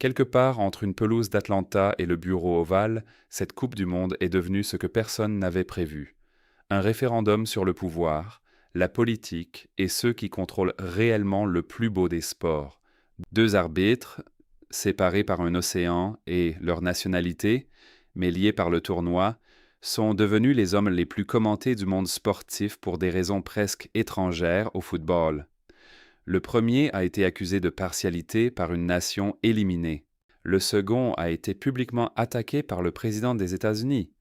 Quelque part entre une pelouse d'Atlanta et le bureau ovale, cette Coupe du Monde est devenue ce que personne n'avait prévu. Un référendum sur le pouvoir, la politique et ceux qui contrôlent réellement le plus beau des sports. Deux arbitres, séparés par un océan et leur nationalité, mais liés par le tournoi, sont devenus les hommes les plus commentés du monde sportif pour des raisons presque étrangères au football. Le premier a été accusé de partialité par une nation éliminée. Le second a été publiquement attaqué par le président des États-Unis.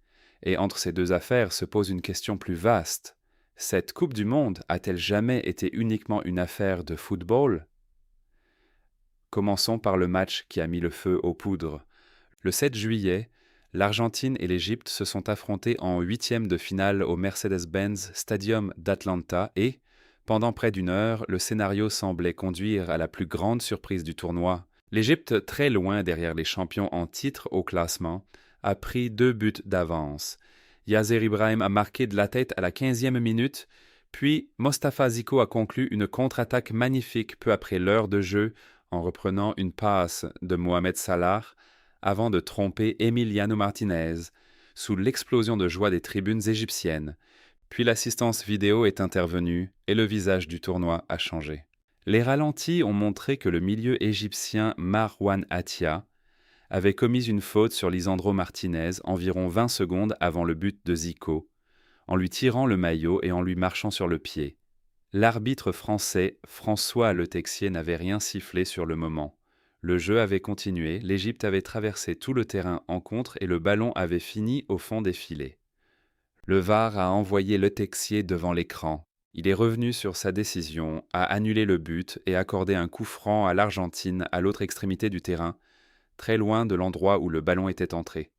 Et entre ces deux affaires se pose une question plus vaste. Cette Coupe du Monde a-t-elle jamais été uniquement une affaire de football? Commençons par le match qui a mis le feu aux poudres. Le 7 juillet, l'Argentine et l'Égypte se sont affrontés en huitième de finale au Mercedes-Benz Stadium d'Atlanta et, pendant près d'une heure, le scénario semblait conduire à la plus grande surprise du tournoi. L'Égypte, très loin derrière les champions en titre au classement, a pris 2 buts d'avance. Yasser Ibrahim a marqué de la tête à la 15e minute, puis Mostafa Zico a conclu une contre-attaque magnifique peu après l'heure de jeu en reprenant une passe de Mohamed Salah avant de tromper Emiliano Martinez, sous l'explosion de joie des tribunes égyptiennes. Puis l'assistance vidéo est intervenue et le visage du tournoi a changé. Les ralentis ont montré que le milieu égyptien Marwan Attia avait commis une faute sur Lisandro Martinez environ 20 secondes avant le but de Zico, en lui tirant le maillot et en lui marchant sur le pied. L'arbitre français François Le Texier n'avait rien sifflé sur le moment. Le jeu avait continué, l'Égypte avait traversé tout le terrain en contre et le ballon avait fini au fond des filets. Le VAR a envoyé Le Texier devant l'écran. Il est revenu sur sa décision, a annulé le but et accordé un coup franc à l'Argentine à l'autre extrémité du terrain, très loin de l'endroit où le ballon était entré.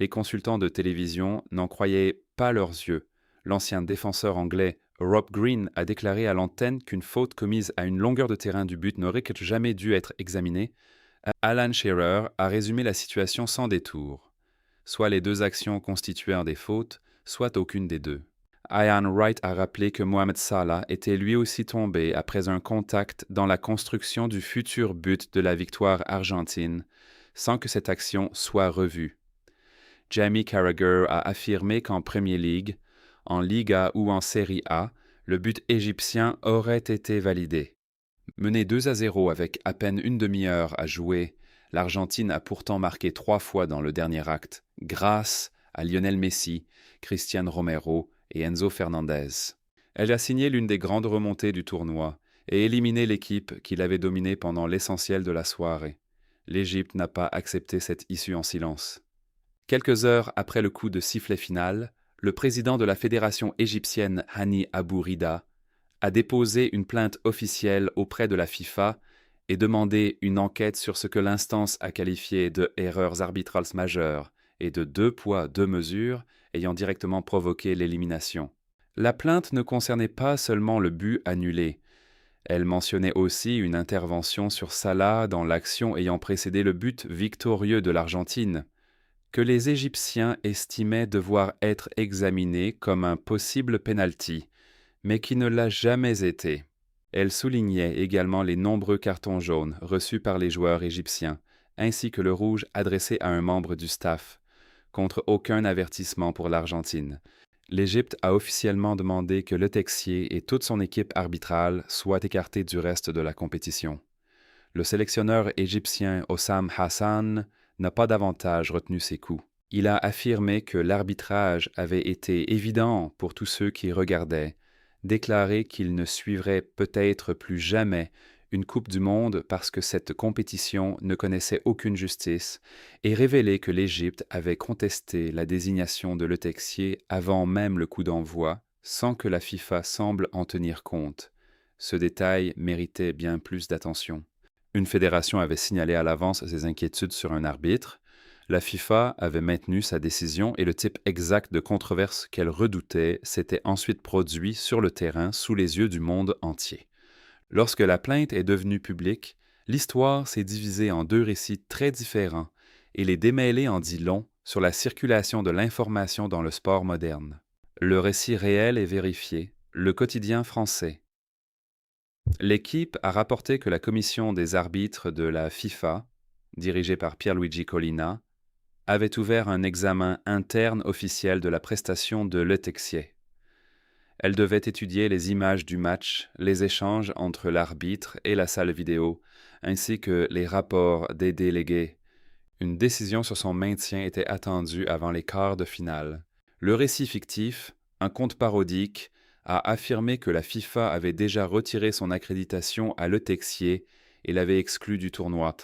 Les consultants de télévision n'en croyaient pas leurs yeux. L'ancien défenseur anglais Rob Green a déclaré à l'antenne qu'une faute commise à une longueur de terrain du but n'aurait jamais dû être examinée. Alan Shearer a résumé la situation sans détour. Soit les deux actions constituèrent des fautes, soit aucune des deux. Ian Wright a rappelé que Mohamed Salah était lui aussi tombé après un contact dans la construction du futur but de la victoire argentine, sans que cette action soit revue. Jamie Carragher a affirmé qu'en Premier League, en Liga ou en Serie A, le but égyptien aurait été validé. Mené 2-0 avec à peine une demi-heure à jouer, l'Argentine a pourtant marqué 3 fois dans le dernier acte, grâce à Lionel Messi, Cristiano Romero et Enzo Fernandez. Elle a signé l'une des grandes remontées du tournoi et éliminé l'équipe qui l'avait dominée pendant l'essentiel de la soirée. L'Égypte n'a pas accepté cette issue en silence. Quelques heures après le coup de sifflet final, le président de la fédération égyptienne Hani Abou Rida a déposé une plainte officielle auprès de la FIFA et demandé une enquête sur ce que l'instance a qualifié de erreurs arbitrales majeures et de 2 poids, 2 mesures ayant directement provoqué l'élimination. La plainte ne concernait pas seulement le but annulé. Elle mentionnait aussi une intervention sur Salah dans l'action ayant précédé le but victorieux de l'Argentine, que les Égyptiens estimaient devoir être examiné comme un possible penalty, mais qui ne l'a jamais été. Elle soulignait également les nombreux cartons jaunes reçus par les joueurs égyptiens, ainsi que le rouge adressé à un membre du staff, contre aucun avertissement pour l'Argentine. L'Égypte a officiellement demandé que Le Texier et toute son équipe arbitrale soient écartés du reste de la compétition. Le sélectionneur égyptien Hossam Hassan n'a pas davantage retenu ses coups. Il a affirmé que l'arbitrage avait été évident pour tous ceux qui regardaient, déclaré qu'il ne suivrait peut-être plus jamais une Coupe du Monde parce que cette compétition ne connaissait aucune justice, et révélé que l'Égypte avait contesté la désignation de Le Texier avant même le coup d'envoi, sans que la FIFA semble en tenir compte. Ce détail méritait bien plus d'attention. Une fédération avait signalé à l'avance ses inquiétudes sur un arbitre. La FIFA avait maintenu sa décision et le type exact de controverse qu'elle redoutait s'était ensuite produit sur le terrain sous les yeux du monde entier. Lorsque la plainte est devenue publique, l'histoire s'est divisée en 2 récits très différents et les démêlés en dit long sur la circulation de l'information dans le sport moderne. Le récit réel est vérifié, le quotidien français. L'équipe a rapporté que la commission des arbitres de la FIFA dirigée par Pierluigi Collina, avait ouvert un examen interne officiel de la prestation de Le Texier. Elle devait étudier les images du match, les échanges entre l'arbitre et la salle vidéo, ainsi que les rapports des délégués. Une décision sur son maintien était attendue avant les quarts de finale. Le récit fictif, un conte parodique, a affirmé que la FIFA avait déjà retiré son accréditation à Le Texier et l'avait exclu du tournoi.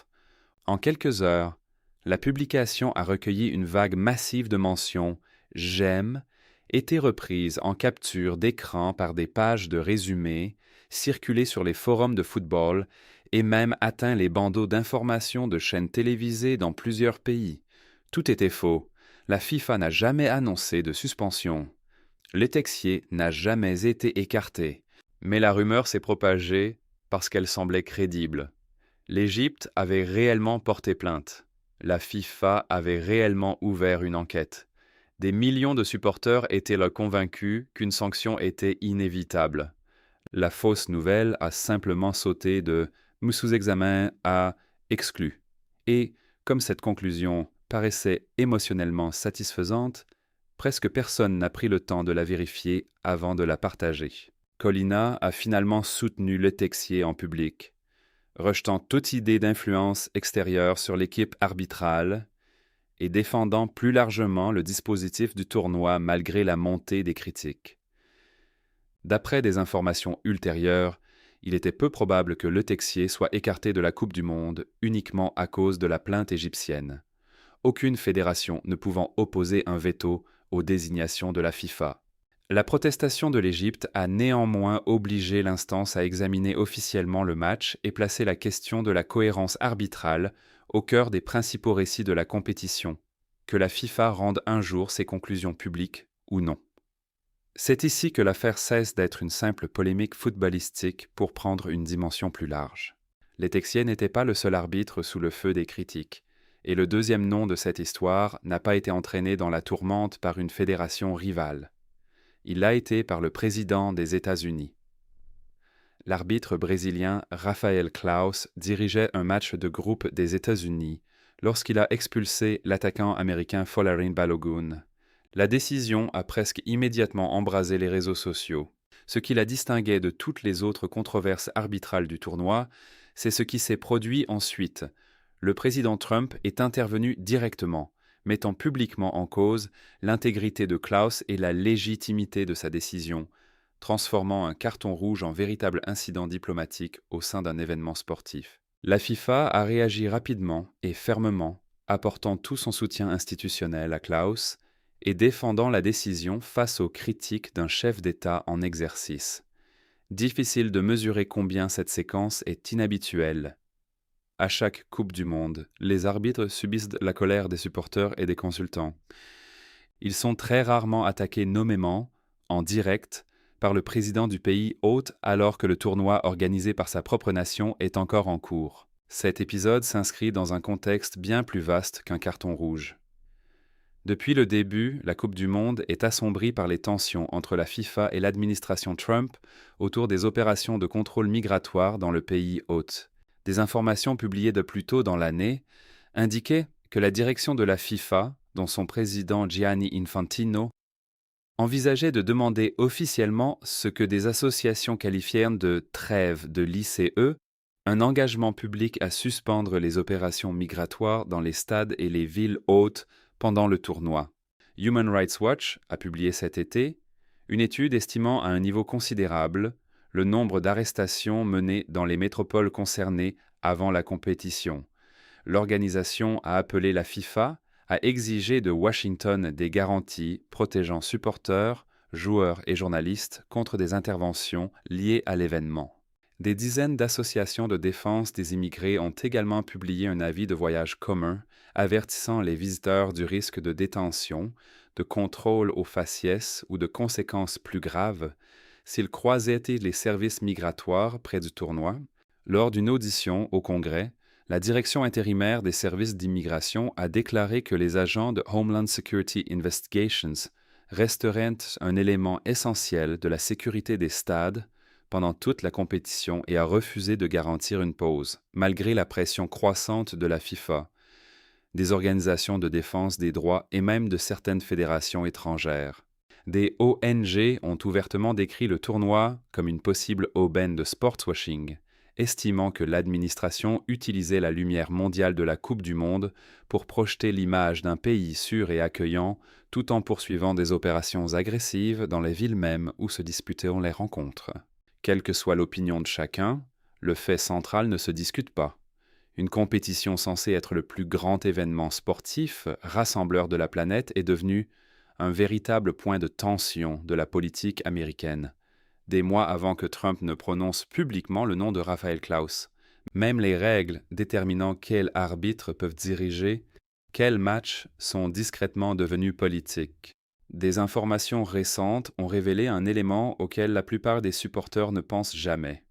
En quelques heures, la publication a recueilli une vague massive de mentions « j'aime » été reprise en capture d'écran par des pages de résumés, circulées sur les forums de football et même atteint les bandeaux d'information de chaînes télévisées dans plusieurs pays. Tout était faux. La FIFA n'a jamais annoncé de suspension. Le Texier n'a jamais été écarté. Mais la rumeur s'est propagée parce qu'elle semblait crédible. L'Égypte avait réellement porté plainte. La FIFA avait réellement ouvert une enquête. Des millions de supporters étaient là convaincus qu'une sanction était inévitable. La fausse nouvelle a simplement sauté de « sous examen » à « exclu ». Et, comme cette conclusion paraissait émotionnellement satisfaisante, presque personne n'a pris le temps de la vérifier avant de la partager. Collina a finalement soutenu Le Texier en public, rejetant toute idée d'influence extérieure sur l'équipe arbitrale et défendant plus largement le dispositif du tournoi malgré la montée des critiques. D'après des informations ultérieures, il était peu probable que Le Texier soit écarté de la Coupe du Monde uniquement à cause de la plainte égyptienne, aucune fédération ne pouvant opposer un veto aux désignations de la FIFA. La protestation de l'Égypte a néanmoins obligé l'instance à examiner officiellement le match et placer la question de la cohérence arbitrale au cœur des principaux récits de la compétition, que la FIFA rende un jour ses conclusions publiques ou non. C'est ici que l'affaire cesse d'être une simple polémique footballistique pour prendre une dimension plus large. Le Texier n'était pas le seul arbitre sous le feu des critiques, et le deuxième nom de cette histoire n'a pas été entraîné dans la tourmente par une fédération rivale. Il l'a été par le président des États-Unis. L'arbitre brésilien Rafael Claus dirigeait un match de groupe des États-Unis lorsqu'il a expulsé l'attaquant américain Folarin Balogun. La décision a presque immédiatement embrasé les réseaux sociaux. Ce qui la distinguait de toutes les autres controverses arbitrales du tournoi, c'est ce qui s'est produit ensuite. Le président Trump est intervenu directement, mettant publiquement en cause l'intégrité de Claus et la légitimité de sa décision, transformant un carton rouge en véritable incident diplomatique au sein d'un événement sportif. La FIFA a réagi rapidement et fermement, apportant tout son soutien institutionnel à Claus et défendant la décision face aux critiques d'un chef d'État en exercice. Difficile de mesurer combien cette séquence est inhabituelle. À chaque Coupe du Monde, les arbitres subissent la colère des supporters et des consultants. Ils sont très rarement attaqués nommément, en direct, par le président du pays hôte alors que le tournoi organisé par sa propre nation est encore en cours. Cet épisode s'inscrit dans un contexte bien plus vaste qu'un carton rouge. Depuis le début, la Coupe du Monde est assombrie par les tensions entre la FIFA et l'administration Trump autour des opérations de contrôle migratoire dans le pays hôte. Des informations publiées de plus tôt dans l'année indiquaient que la direction de la FIFA, dont son président Gianni Infantino, envisageait de demander officiellement ce que des associations qualifièrent de « trêve de l'ICE », un engagement public à suspendre les opérations migratoires dans les stades et les villes hôtes pendant le tournoi. Human Rights Watch a publié cet été une étude estimant à un niveau considérable le nombre d'arrestations menées dans les métropoles concernées avant la compétition. L'organisation a appelé la FIFA à exiger de Washington des garanties protégeant supporters, joueurs et journalistes contre des interventions liées à l'événement. Des dizaines d'associations de défense des immigrés ont également publié un avis de voyage commun avertissant les visiteurs du risque de détention, de contrôle au faciès ou de conséquences plus graves s'ils croisaient les services migratoires près du tournoi. Lors d'une audition au Congrès, la direction intérimaire des services d'immigration a déclaré que les agents de Homeland Security Investigations resteraient un élément essentiel de la sécurité des stades pendant toute la compétition et a refusé de garantir une pause, malgré la pression croissante de la FIFA, des organisations de défense des droits et même de certaines fédérations étrangères. Des ONG ont ouvertement décrit le tournoi comme une possible aubaine de sportswashing, estimant que l'administration utilisait la lumière mondiale de la Coupe du Monde pour projeter l'image d'un pays sûr et accueillant, tout en poursuivant des opérations agressives dans les villes mêmes où se disputaient les rencontres. Quelle que soit l'opinion de chacun, le fait central ne se discute pas. Une compétition censée être le plus grand événement sportif, rassembleur de la planète, est devenue un véritable point de tension de la politique américaine, des mois avant que Trump ne prononce publiquement le nom de Raphael Klaus. Même les règles déterminant quels arbitres peuvent diriger quels matchs sont discrètement devenus politiques. Des informations récentes ont révélé un élément auquel la plupart des supporters ne pensent jamais.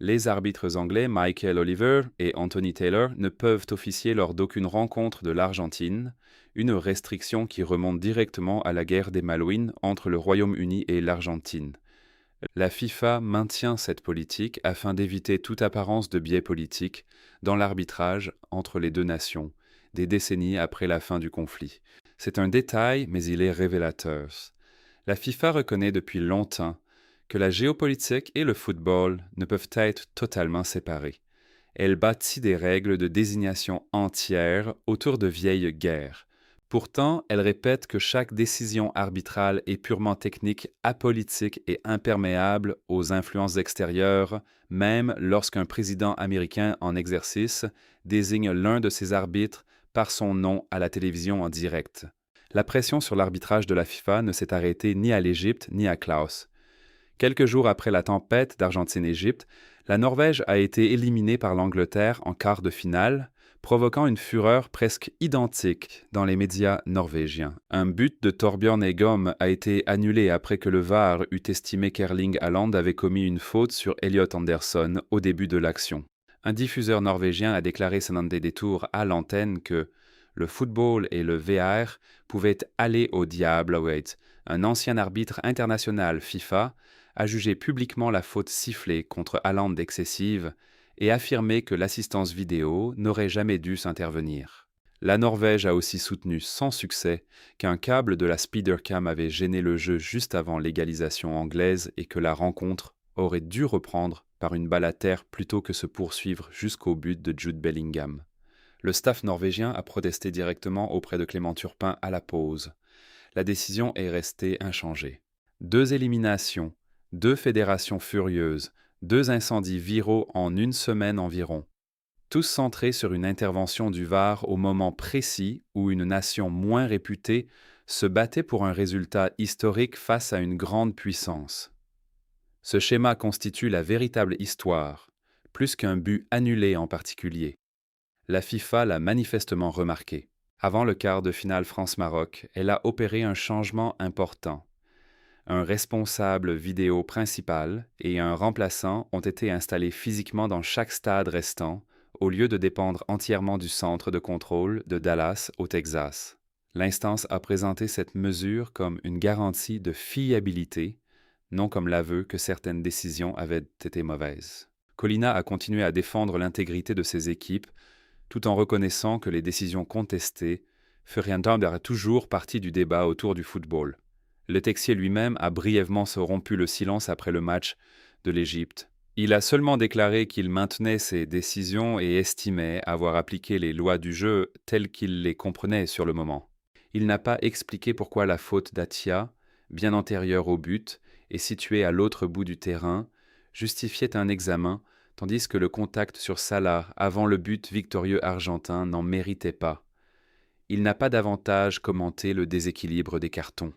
Les arbitres anglais Michael Oliver et Anthony Taylor ne peuvent officier lors d'aucune rencontre de l'Argentine, une restriction qui remonte directement à la guerre des Malouines entre le Royaume-Uni et l'Argentine. La FIFA maintient cette politique afin d'éviter toute apparence de biais politique dans l'arbitrage entre les deux nations, des décennies après la fin du conflit. C'est un détail, mais il est révélateur. La FIFA reconnaît depuis longtemps que la géopolitique et le football ne peuvent être totalement séparés. Elle bâtit des règles de désignation entières autour de vieilles guerres. Pourtant, elle répète que chaque décision arbitrale est purement technique, apolitique et imperméable aux influences extérieures, même lorsqu'un président américain en exercice désigne l'un de ses arbitres par son nom à la télévision en direct. La pression sur l'arbitrage de la FIFA ne s'est arrêtée ni à l'Égypte ni à Klaus. Quelques jours après la tempête d'Argentine-Égypte, la Norvège a été éliminée par l'Angleterre en quart de finale, provoquant une fureur presque identique dans les médias norvégiens. Un but de Torbjørn Egom a été annulé après que le VAR eut estimé qu'Erling Haaland avait commis une faute sur Elliot Anderson au début de l'action. Un diffuseur norvégien a déclaré Senande Détour à l'antenne que le football et le VAR pouvaient aller au diable. Un ancien arbitre international FIFA a jugé publiquement la faute sifflée contre Haaland excessive et affirmé que l'assistance vidéo n'aurait jamais dû s'intervenir. La Norvège a aussi soutenu sans succès qu'un câble de la Speedercam avait gêné le jeu juste avant l'égalisation anglaise et que la rencontre aurait dû reprendre par une balle à terre plutôt que se poursuivre jusqu'au but de Jude Bellingham. Le staff norvégien a protesté directement auprès de Clément Turpin à la pause. La décision est restée inchangée. 2 éliminations, 2 fédérations furieuses, 2 incendies viraux en une semaine environ, tous centrés sur une intervention du VAR au moment précis où une nation moins réputée se battait pour un résultat historique face à une grande puissance. Ce schéma constitue la véritable histoire, plus qu'un but annulé en particulier. La FIFA l'a manifestement remarqué. Avant le quart de finale France-Maroc, elle a opéré un changement important. Un responsable vidéo principal et un remplaçant ont été installés physiquement dans chaque stade restant, au lieu de dépendre entièrement du centre de contrôle de Dallas au Texas. L'instance a présenté cette mesure comme une garantie de fiabilité, non comme l'aveu que certaines décisions avaient été mauvaises. Collina a continué à défendre l'intégrité de ses équipes, tout en reconnaissant que les décisions contestées feraient toujours partie du débat autour du football. Le Texier lui-même a brièvement rompu le silence après le match de l'Égypte. Il a seulement déclaré qu'il maintenait ses décisions et estimait avoir appliqué les lois du jeu telles qu'il les comprenait sur le moment. Il n'a pas expliqué pourquoi la faute d'Atia, bien antérieure au but et située à l'autre bout du terrain, justifiait un examen, tandis que le contact sur Salah avant le but victorieux argentin n'en méritait pas. Il n'a pas davantage commenté le déséquilibre des cartons.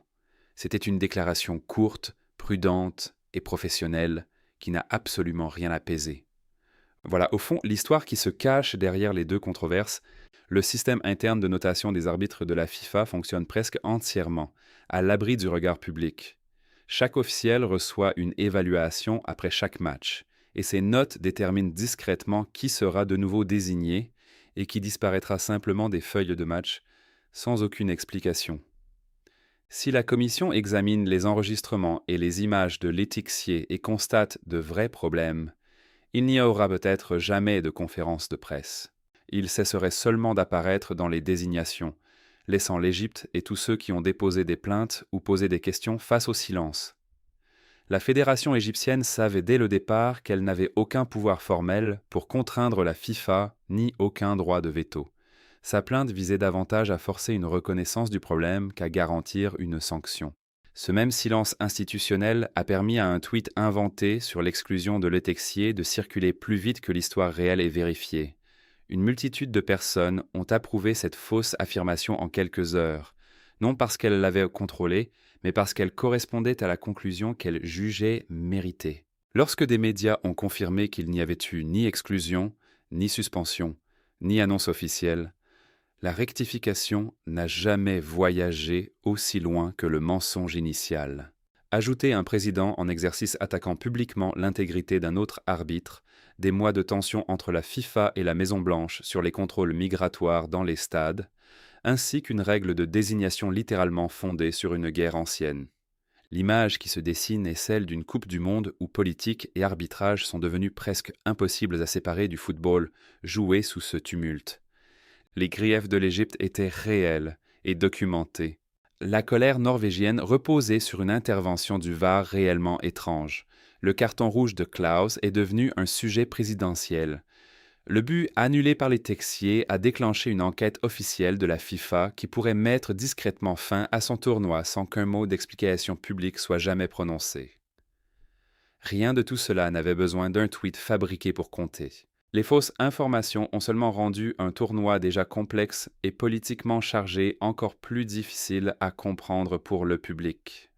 C'était une déclaration courte, prudente et professionnelle qui n'a absolument rien apaisé. Voilà, au fond, l'histoire qui se cache derrière les 2 controverses. Le système interne de notation des arbitres de la FIFA fonctionne presque entièrement à l'abri du regard public. Chaque officiel reçoit une évaluation après chaque match, et ces notes déterminent discrètement qui sera de nouveau désigné et qui disparaîtra simplement des feuilles de match sans aucune explication. Si la commission examine les enregistrements et les images de l'étixier et constate de vrais problèmes, il n'y aura peut-être jamais de conférence de presse. Il cesserait seulement d'apparaître dans les désignations, laissant l'Égypte et tous ceux qui ont déposé des plaintes ou posé des questions face au silence. La fédération égyptienne savait dès le départ qu'elle n'avait aucun pouvoir formel pour contraindre la FIFA ni aucun droit de veto. Sa plainte visait davantage à forcer une reconnaissance du problème qu'à garantir une sanction. Ce même silence institutionnel a permis à un tweet inventé sur l'exclusion de l'étexier de circuler plus vite que l'histoire réelle est vérifiée. Une multitude de personnes ont approuvé cette fausse affirmation en quelques heures, non parce qu'elles l'avaient contrôlée, mais parce qu'elle correspondait à la conclusion qu'elles jugeaient méritée. Lorsque des médias ont confirmé qu'il n'y avait eu ni exclusion, ni suspension, ni annonce officielle, la rectification n'a jamais voyagé aussi loin que le mensonge initial. Ajouter un président en exercice attaquant publiquement l'intégrité d'un autre arbitre, des mois de tension entre la FIFA et la Maison-Blanche sur les contrôles migratoires dans les stades, ainsi qu'une règle de désignation littéralement fondée sur une guerre ancienne. L'image qui se dessine est celle d'une Coupe du Monde où politique et arbitrage sont devenus presque impossibles à séparer du football joué sous ce tumulte. Les griefs de l'Égypte étaient réels et documentés. La colère norvégienne reposait sur une intervention du VAR réellement étrange. Le carton rouge de Klaus est devenu un sujet présidentiel. Le but annulé par les texiers a déclenché une enquête officielle de la FIFA qui pourrait mettre discrètement fin à son tournoi sans qu'un mot d'explication publique soit jamais prononcé. Rien de tout cela n'avait besoin d'un tweet fabriqué pour compter. Les fausses informations ont seulement rendu un tournoi déjà complexe et politiquement chargé encore plus difficile à comprendre pour le public.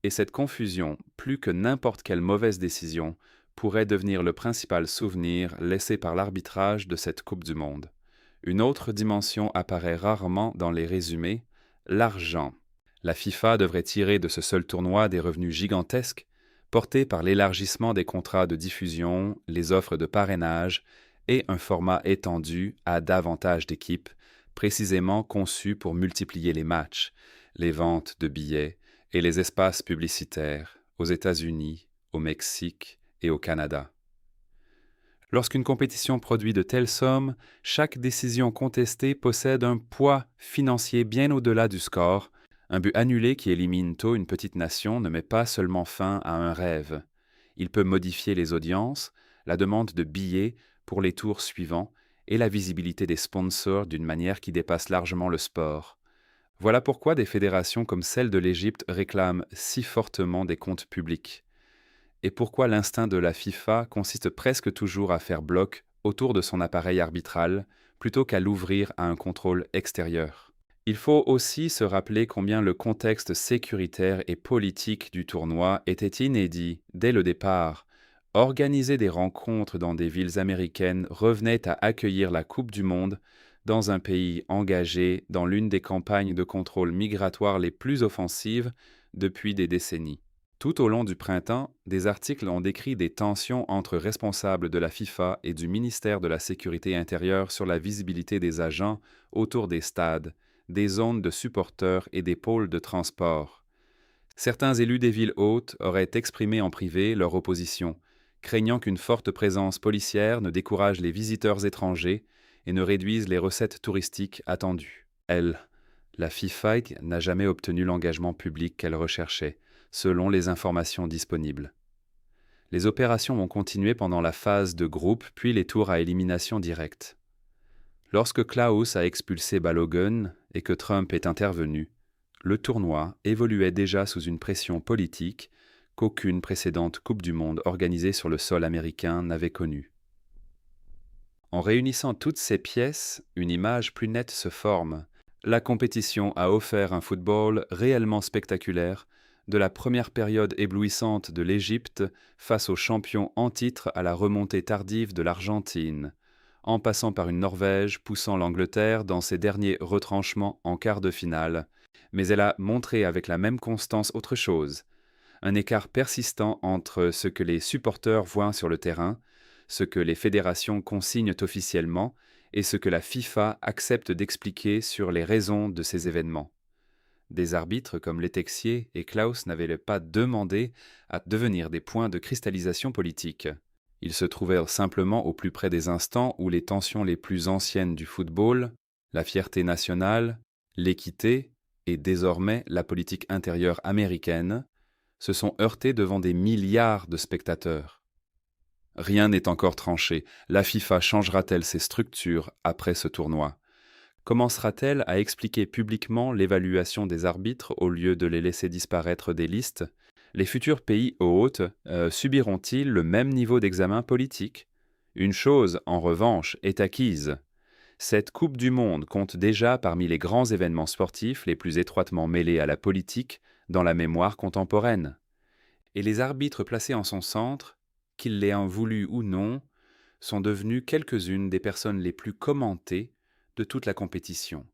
Et cette confusion, plus que n'importe quelle mauvaise décision, pourrait devenir le principal souvenir laissé par l'arbitrage de cette Coupe du Monde. Une autre dimension apparaît rarement dans les résumés, l'argent. La FIFA devrait tirer de ce seul tournoi des revenus gigantesques, portés par l'élargissement des contrats de diffusion, les offres de parrainage et un format étendu à davantage d'équipes, précisément conçu pour multiplier les matchs, les ventes de billets et les espaces publicitaires aux États-Unis, au Mexique et au Canada. Lorsqu'une compétition produit de telles sommes, chaque décision contestée possède un poids financier bien au-delà du score. Un but annulé qui élimine tôt une petite nation ne met pas seulement fin à un rêve. Il peut modifier les audiences, la demande de billets pour les tours suivants et la visibilité des sponsors d'une manière qui dépasse largement le sport. Voilà pourquoi des fédérations comme celle de l'Égypte réclament si fortement des comptes publics. Et pourquoi l'instinct de la FIFA consiste presque toujours à faire bloc autour de son appareil arbitral plutôt qu'à l'ouvrir à un contrôle extérieur. Il faut aussi se rappeler combien le contexte sécuritaire et politique du tournoi était inédit dès le départ. Organiser des rencontres dans des villes américaines revenait à accueillir la Coupe du Monde dans un pays engagé dans l'une des campagnes de contrôle migratoire les plus offensives depuis des décennies. Tout au long du printemps, des articles ont décrit des tensions entre responsables de la FIFA et du ministère de la Sécurité intérieure sur la visibilité des agents autour des stades, des zones de supporters et des pôles de transport. Certains élus des villes hautes auraient exprimé en privé leur opposition, craignant qu'une forte présence policière ne décourage les visiteurs étrangers et ne réduise les recettes touristiques attendues. La FIFA n'a jamais obtenu l'engagement public qu'elle recherchait, selon les informations disponibles. Les opérations ont continué pendant la phase de groupe puis les tours à élimination directe. Lorsque Klaus a expulsé Balogun et que Trump est intervenu, le tournoi évoluait déjà sous une pression politique qu'aucune précédente Coupe du Monde organisée sur le sol américain n'avait connue. En réunissant toutes ces pièces, une image plus nette se forme. La compétition a offert un football réellement spectaculaire, de la première période éblouissante de l'Égypte face aux champions en titre à la remontée tardive de l'Argentine, en passant par une Norvège poussant l'Angleterre dans ses derniers retranchements en quart de finale. Mais elle a montré avec la même constance autre chose, un écart persistant entre ce que les supporters voient sur le terrain, ce que les fédérations consignent officiellement et ce que la FIFA accepte d'expliquer sur les raisons de ces événements. Des arbitres comme Letexier et Klaus n'avaient pas demandé à devenir des points de cristallisation politique. Ils se trouvaient simplement au plus près des instants où les tensions les plus anciennes du football, la fierté nationale, l'équité et désormais la politique intérieure américaine, se sont heurtées devant des milliards de spectateurs. Rien n'est encore tranché. La FIFA changera-t-elle ses structures après ce tournoi ? Commencera-t-elle à expliquer publiquement l'évaluation des arbitres au lieu de les laisser disparaître des listes ? Les futurs pays hôtes subiront-ils le même niveau d'examen politique ? Une chose, en revanche, est acquise. Cette Coupe du Monde compte déjà parmi les grands événements sportifs les plus étroitement mêlés à la politique dans la mémoire contemporaine. Et les arbitres placés en son centre, qu'ils l'aient voulu ou non, sont devenus quelques-unes des personnes les plus commentées de toute la compétition.